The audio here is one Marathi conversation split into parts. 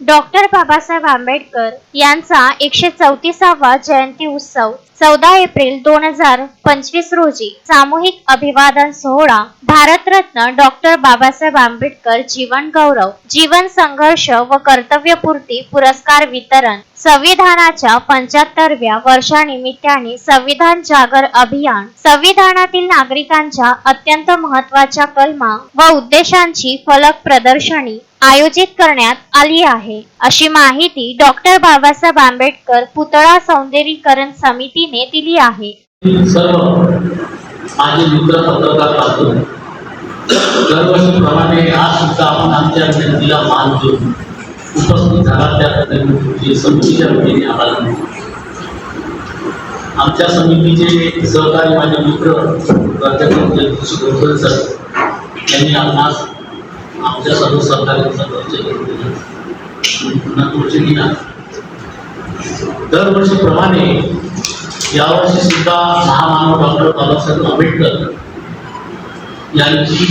डॉक्टर बाबासाहेब आंबेडकर यांचा 134वा जयंती उत्सव 14 एप्रिल 2025 रोजी सामूहिक अभिवादन सोहळा, भारतरत्न डॉक्टर बाबासाहेब आंबेडकर जीवन गौरव, जीवन संघर्ष व कर्तव्यपूर्ती पुरस्कार वितरण, संविधानाच्या 75व्या वर्षानिमित्ताने संविधान जागर अभियान, संविधानातील नागरिकांच्या अत्यंत महत्त्वाच्या कलमा व उद्देशांची फलक प्रदर्शनी आयोजित करण्यात आली आहे, अशी माहिती डॉक्टर बाबासाहेब आंबेडकर पुतळा सौंदर्यीकरण समितीने दिली आहे. सर्व माझे मित्र पत्रकार बांधव, दरवर्षीप्रमाणे आज सुद्धा आपण आमच्या जयंतीला मान देऊन उपस्थित झाला त्याबद्दल समितीच्या वतीने आभार मानतो. आमच्या समितीचे सहकारी माझे मित्र प्राध्यापक जगदीश गोरकर सर यांनी आपणास आमच्या सर्व सहकार्यांचा परिचय करून दिला. दरवर्षीप्रमाणे यावर्षी सुद्धा महामानव डॉक्टर बाबासाहेब आंबेडकर यांची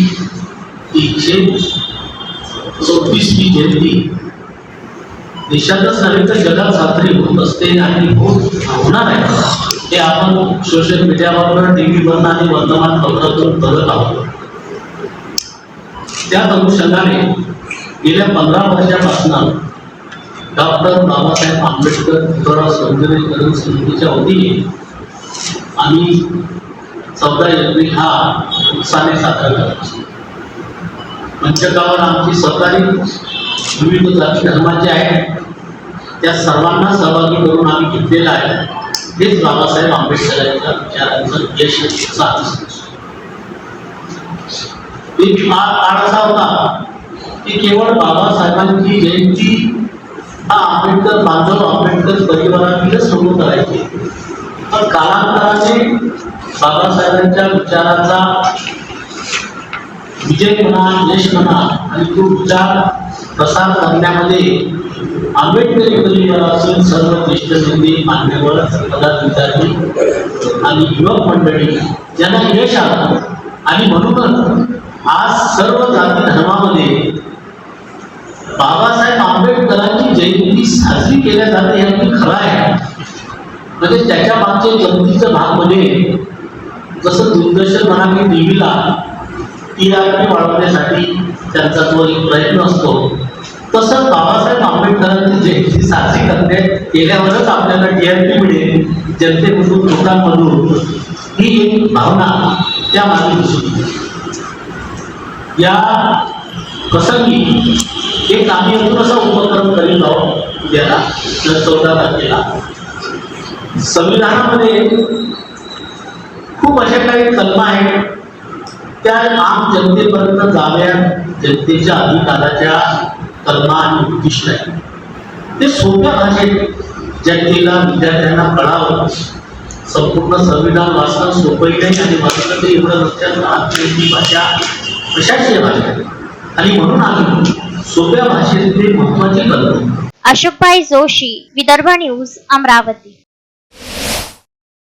134वी जयंती देशातच नव्हे तर जगात साजरी होत असते आणि होणार आहे. हे आपण सोशल मीडियावर, टीव्हीवर आणि वर्तमानपत्रातून बघत आहोत. त्याच अनुषंगाने गेल्या 15 वर्षापासून डॉक्टर बाबासाहेब आंबेडकर पुतळा सौंदर्यीकरण समितीच्या वतीने आम्ही 14 एप्रिल हा उत्साहाने साजरा करत असतो. मंचकावर आमची सहकारी विविध जाती धर्माचे आहेत, त्या सर्वांना सहभागी करून आम्ही घेतलेला आहे. हेच बाबासाहेब आंबेडकरांच्या विचारांचं यश साधन. एक काळ असा होता की केवळ बाबासाहेबांची जयंती हा आंबेडकर बांधव, आंबेडकर परिवारातीलच सुरू करायचे. पण कालांतराने बाबासाहेबांच्या विचाराचा विजय म्हणा, यश म्हणा आणि तो विचार प्रसार करण्यामध्ये आंबेडकरी परिवारातील सर्व ज्येष्ठ नेते, मान्यवर, पदाधिकारी आणि युवक मंडळी यांना यश आलं. आणि म्हणूनच आज सर्व जाती धर्मामध्ये बाबासाहेब आंबेडकरांची जयंती साजरी केल्या जाते हे अगदी खरं आहे. म्हणजे त्याच्या मागचे गमतीचा भाग म्हणजे जसं दूरदर्शन म्हणा की टीव्हीला TRP वाढवण्यासाठी त्यांचा जो एक प्रयत्न असतो, तसं बाबासाहेब आंबेडकरांची जयंती साजरी केल्यावरच आपल्याला TRP मिळेल, जनतेमधून, लोकांमधून ही एक भावना त्या मागे दिसून. या प्रसंगी एक आम्ही अजून असा उपक्रम करीत आहोत. उद्याला 14 तारखेला संविधानामध्ये खूप अशा काही कलमा आहेत, त्या आम जनतेपर्यंत जाव्या, जनतेच्या अधिकाराच्या कलमा आणि उद्दिष्ट आहेत. ते सोप्या भाषेत जनतेला, विद्यार्थ्यांना कळावं. संपूर्ण संविधान वाचणं सोपंही नाही आणि वाचलं ते एवढं लक्षात राहत नाही. ती भाषा प्रशासकीय भाषा आणि म्हणून आम्ही सोप्या भाषेत ते महत्वाचे करतो. अशोकभाई जोशी, विदर्भ न्यूज, अमरावती.